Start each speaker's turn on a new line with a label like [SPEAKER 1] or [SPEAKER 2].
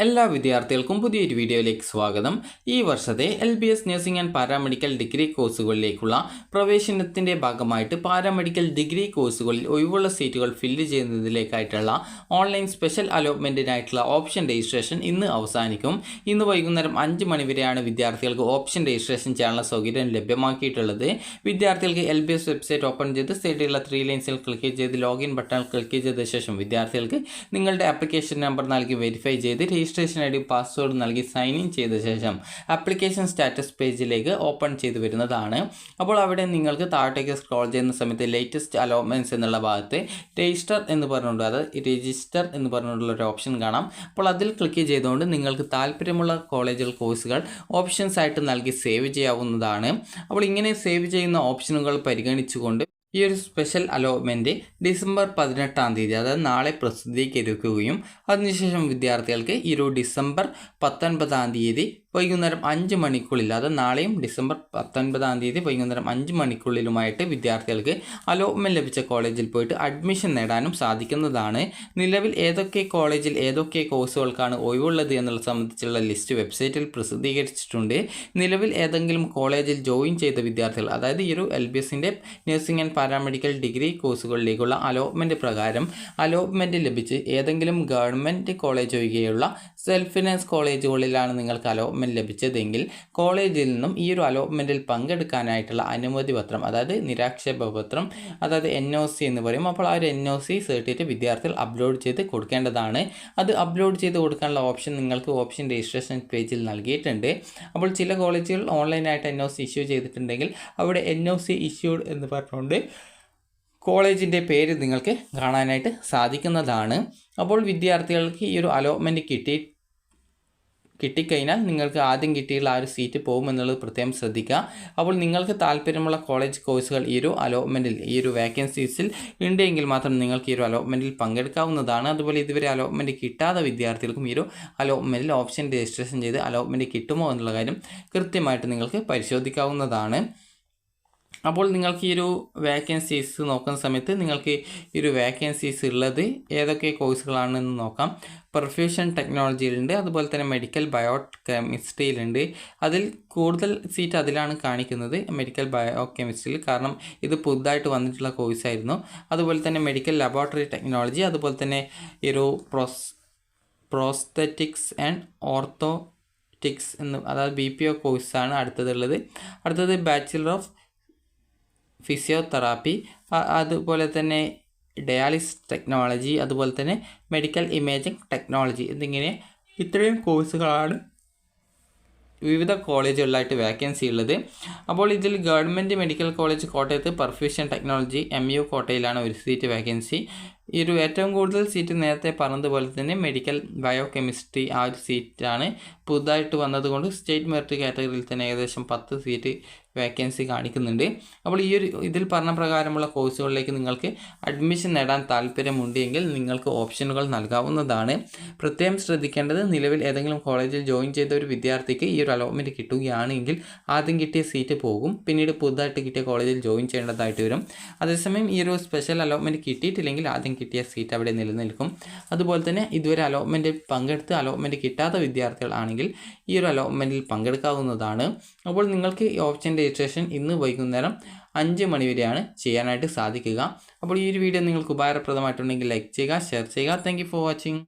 [SPEAKER 1] എല്ലാ വിദ്യാർത്ഥികൾക്കും പുതിയൊരു വീഡിയോയിലേക്ക് സ്വാഗതം. ഈ വർഷത്തെ LBS nursing and paramedical degree കോഴ്സുകളിലേക്കുള്ള പ്രവേശനത്തിൻ്റെ ഭാഗമായിട്ട് പാരാമെഡിക്കൽ ഡിഗ്രി കോഴ്സുകളിൽ ഒഴിവുള്ള സീറ്റുകൾ ഫില്ല് ചെയ്യുന്നതിലേക്കായിട്ടുള്ള ഓൺലൈൻ സ്പെഷ്യൽ അലോട്ട്മെൻറ്റിനായിട്ടുള്ള ഓപ്ഷൻ രജിസ്ട്രേഷൻ ഇന്ന് അവസാനിക്കും. ഇന്ന് വൈകുന്നേരം 5 മണി വരെയാണ് വിദ്യാർത്ഥികൾക്ക് ഓപ്ഷൻ രജിസ്ട്രേഷൻ ചെയ്യാനുള്ള സൗകര്യം ലഭ്യമാക്കിയിട്ടുള്ളത്. വിദ്യാർത്ഥികൾക്ക് LBS വെബ്സൈറ്റ് ഓപ്പൺ ചെയ്ത് സൈഡിലുള്ള 3 ലൈൻസിൽ ക്ലിക്ക് ചെയ്ത് ലോഗിൻ ബട്ടൺ ക്ലിക്ക് ചെയ്ത ശേഷം വിദ്യാർത്ഥികൾക്ക് നിങ്ങളുടെ ആപ്ലിക്കേഷൻ നമ്പർ നൽകി വെരിഫൈ ചെയ്ത് രജിസ്ട്രേഷൻ ഐ ഡി പാസ്വേഡ് നൽകി സൈൻ ഇൻ ചെയ്ത ശേഷം ആപ്ലിക്കേഷൻ സ്റ്റാറ്റസ് പേജിലേക്ക് ഓപ്പൺ ചെയ്ത് വരുന്നതാണ്. അപ്പോൾ അവിടെ നിങ്ങൾക്ക് താഴേക്ക് സ്ക്രോൾ ചെയ്യുന്ന സമയത്ത് ലേറ്റസ്റ്റ് അലോട്ട്മെൻറ്റ്സ് എന്നുള്ള ഭാഗത്ത് രജിസ്റ്റർ എന്ന് പറഞ്ഞുകൊണ്ടുള്ള ഒരു ഓപ്ഷൻ കാണാം. അപ്പോൾ അതിൽ ക്ലിക്ക് ചെയ്തുകൊണ്ട് നിങ്ങൾക്ക് താല്പര്യമുള്ള കോളേജുകൾ കോഴ്സുകൾ ഓപ്ഷൻസ് ആയിട്ട് നൽകി സേവ് ചെയ്യാവുന്നതാണ്. അപ്പോൾ ഇങ്ങനെ സേവ് ചെയ്യുന്ന ഓപ്ഷനുകൾ പരിഗണിച്ചുകൊണ്ട് ഈ ഒരു സ്പെഷ്യൽ അലോട്ട്മെൻറ്റ് ഡിസംബർ 18-ാം തീയതി അതായത് നാളെ പ്രസിദ്ധീകരിക്കുകയും അതിനുശേഷം വിദ്യാർത്ഥികൾക്ക് ഈ ഒരു ഡിസംബർ 19-ാം തീയതി വൈകുന്നേരം 5 മണിക്കുള്ളിൽ, അത് നാളെയും ഡിസംബർ 19-ാം തീയതി വൈകുന്നേരം 5 മണിക്കുള്ളിലുമായിട്ട് വിദ്യാർത്ഥികൾക്ക് അലോട്ട്മെൻറ്റ് ലഭിച്ച കോളേജിൽ പോയിട്ട് അഡ്മിഷൻ നേടാനും സാധിക്കുന്നതാണ്. നിലവിൽ ഏതൊക്കെ കോളേജിൽ ഏതൊക്കെ കോഴ്സുകൾക്കാണ് ഒഴിവുള്ളത് എന്നുള്ള സംബന്ധിച്ചുള്ള ലിസ്റ്റ് വെബ്സൈറ്റിൽ പ്രസിദ്ധീകരിച്ചിട്ടുണ്ട്. നിലവിൽ ഏതെങ്കിലും കോളേജിൽ ജോയിൻ ചെയ്ത വിദ്യാർത്ഥികൾ, അതായത് ഈ ഒരു LBSൻ്റെ നഴ്സിംഗ് ആൻഡ് പാരാമെഡിക്കൽ ഡിഗ്രി കോഴ്സുകളിലേക്കുള്ള അലോട്ട്മെൻറ്റ് പ്രകാരം അലോട്ട്മെൻറ്റ് ലഭിച്ച് ഏതെങ്കിലും ഗവൺമെൻറ് കോളേജ് ഒഴികെയുള്ള സെൽഫ് ഫിനാൻസ് കോളേജുകളിലാണ് നിങ്ങൾക്ക് അലോട്ട്മെൻറ്റ് ലഭിച്ചതെങ്കിൽ കോളേജിൽ നിന്നും ഈ ഒരു അലോട്ട്മെൻറ്റിൽ പങ്കെടുക്കാനായിട്ടുള്ള അനുമതി പത്രം, അതായത് നിരാക്ഷേപ പത്രം, അതായത് NOC എന്ന് പറയും. അപ്പോൾ ആ ഒരു NOC സർട്ടിഫിക്കറ്റ് വിദ്യാർത്ഥികൾ അപ്ലോഡ് ചെയ്ത് കൊടുക്കേണ്ടതാണ്. അത് അപ്ലോഡ് ചെയ്ത് കൊടുക്കാനുള്ള ഓപ്ഷൻ നിങ്ങൾക്ക് ഓപ്ഷൻ രജിസ്ട്രേഷൻ പേജിൽ നൽകിയിട്ടുണ്ട്. അപ്പോൾ ചില കോളേജുകൾ ഓൺലൈനായിട്ട് NOC ഇഷ്യൂ ചെയ്തിട്ടുണ്ടെങ്കിൽ അവിടെ NOC ഇഷ്യൂഡ് എന്ന് പറഞ്ഞുകൊണ്ട് കോളേജിൻ്റെ പേര് നിങ്ങൾക്ക് കാണാനായിട്ട് സാധിക്കുന്നതാണ്. അപ്പോൾ വിദ്യാർത്ഥികൾക്ക് ഈ ഒരു അലോട്ട്മെൻറ്റ് കിട്ടിക്കഴിഞ്ഞാൽ നിങ്ങൾക്ക് ആദ്യം കിട്ടിയുള്ള ആ ഒരു സീറ്റ് പോകുമെന്നുള്ളത് പ്രത്യേകം ശ്രദ്ധിക്കുക. അപ്പോൾ നിങ്ങൾക്ക് താല്പര്യമുള്ള കോളേജ് കോഴ്സുകൾ ഈ ഒരു അലോട്ട്മെൻറ്റിൽ ഈ ഒരു വേക്കൻസീസിൽ ഉണ്ടെങ്കിൽ മാത്രം നിങ്ങൾക്ക് ഈ ഒരു അലോട്ട്മെൻറ്റിൽ പങ്കെടുക്കാവുന്നതാണ്. അതുപോലെ ഇതുവരെ അലോട്ട്മെൻറ്റ് കിട്ടാത്ത വിദ്യാർത്ഥികൾക്കും ഈ ഒരു അലോട്ട്മെൻറ്റിൽ ഓപ്ഷൻ രജിസ്ട്രേഷൻ ചെയ്ത് അലോട്ട്മെൻറ്റ് കിട്ടുമോ എന്നുള്ള കാര്യം കൃത്യമായിട്ട് നിങ്ങൾക്ക് പരിശോധിക്കാവുന്നതാണ്. അപ്പോൾ നിങ്ങൾക്ക് ഈ ഒരു വേക്കൻസീസ് നോക്കുന്ന സമയത്ത് നിങ്ങൾക്ക് ഈ ഒരു വേക്കൻസീസ് ഉള്ളത് ഏതൊക്കെ കോഴ്സുകളാണെന്ന് നോക്കാം. പെർഫ്യൂഷൻ ടെക്നോളജിയിലുണ്ട്, അതുപോലെ തന്നെ മെഡിക്കൽ ബയോ കെമിസ്ട്രിയിലുണ്ട്. അതിൽ കൂടുതൽ സീറ്റ് അതിലാണ് കാണിക്കുന്നത്, മെഡിക്കൽ ബയോ കെമിസ്ട്രിയിൽ, കാരണം ഇത് പുതുതായിട്ട് വന്നിട്ടുള്ള കോഴ്സായിരുന്നു. അതുപോലെ തന്നെ മെഡിക്കൽ ലബോറട്ടറി ടെക്നോളജി, അതുപോലെ തന്നെ ഈ ഒരു പ്രോസ്തെറ്റിക്സ് ആൻഡ് ഓർത്തോട്ടിക്സ് അതായത് BPO കോഴ്സാണ് അടുത്തത് ബാച്ചിലർ ഓഫ് ഫിസിയോതെറാപ്പി, അതുപോലെ തന്നെ ഡയാലിസിസ് ടെക്നോളജി, അതുപോലെ തന്നെ മെഡിക്കൽ ഇമേജിംഗ് ടെക്നോളജി എന്നിങ്ങനെ ഇത്രയും കോഴ്സുകളാണ് വിവിധ കോളേജുകളിലായിട്ട് വേക്കൻസി ഉള്ളത്. അപ്പോൾ ഇതിൽ ഗവൺമെൻറ് മെഡിക്കൽ കോളേജ് കോട്ടയത്ത് പെർഫ്യൂഷൻ ടെക്നോളജി MU കോട്ടയിലാണ് ഒരു സീറ്റ് വേക്കൻസി. ഈ ഒരു ഏറ്റവും കൂടുതൽ സീറ്റ് നേരത്തെ പറഞ്ഞതുപോലെ തന്നെ മെഡിക്കൽ ബയോ കെമിസ്ട്രി ആ ഒരു സീറ്റാണ് പുതുതായിട്ട് വന്നതുകൊണ്ട് സ്റ്റേറ്റ് മെറിറ്റ് കാറ്റഗറിയിൽ തന്നെ ഏകദേശം 10 സീറ്റ് വേക്കൻസി കാണിക്കുന്നുണ്ട്. അപ്പോൾ ഇതിൽ പറഞ്ഞ പ്രകാരമുള്ള കോഴ്സുകളിലേക്ക് നിങ്ങൾക്ക് അഡ്മിഷൻ നേടാൻ താല്പര്യമുണ്ടെങ്കിൽ നിങ്ങൾക്ക് ഓപ്ഷനുകൾ നൽകാവുന്നതാണ്. പ്രത്യേകം ശ്രദ്ധിക്കേണ്ടത്, നിലവിൽ ഏതെങ്കിലും കോളേജിൽ ജോയിൻ ചെയ്ത ഒരു വിദ്യാർത്ഥിക്ക് ഈ ഒരു അലോട്ട്മെൻറ്റ് കിട്ടുകയാണെങ്കിൽ ആദ്യം കിട്ടിയ സീറ്റ് പോകും, പിന്നീട് പുതുതായിട്ട് കിട്ടിയ കോളേജിൽ ജോയിൻ ചെയ്യേണ്ടതായിട്ട് വരും. അതേസമയം ഈ ഒരു സ്പെഷ്യൽ അലോട്ട്മെൻറ്റ് കിട്ടിയിട്ടില്ലെങ്കിൽ ആദ്യം കിട്ടിയ സീറ്റ് അവിടെ നിലനിൽക്കും. അതുപോലെ തന്നെ ഇതുവരെ അലോട്ട്മെൻറ്റിൽ പങ്കെടുത്ത് അലോട്ട്മെൻറ്റ് കിട്ടാത്ത വിദ്യാർത്ഥികളാണെങ്കിൽ ഈ ഒരു അലോട്ട്മെൻറ്റിൽ പങ്കെടുക്കാവുന്നതാണ്. അപ്പോൾ നിങ്ങൾക്ക് ഈ ഓപ്ഷൻ രജിസ്ട്രേഷൻ ഇന്ന് വൈകുന്നേരം 5 മണി വരെയാണ് ചെയ്യാനായിട്ട് സാധിക്കുക. അപ്പോൾ ഈ ഒരു വീഡിയോ നിങ്ങൾക്ക് ഉപകാരപ്രദമായിട്ടുണ്ടെങ്കിൽ ലൈക്ക് ചെയ്യുക, ഷെയർ ചെയ്യുക. Thank you for watching.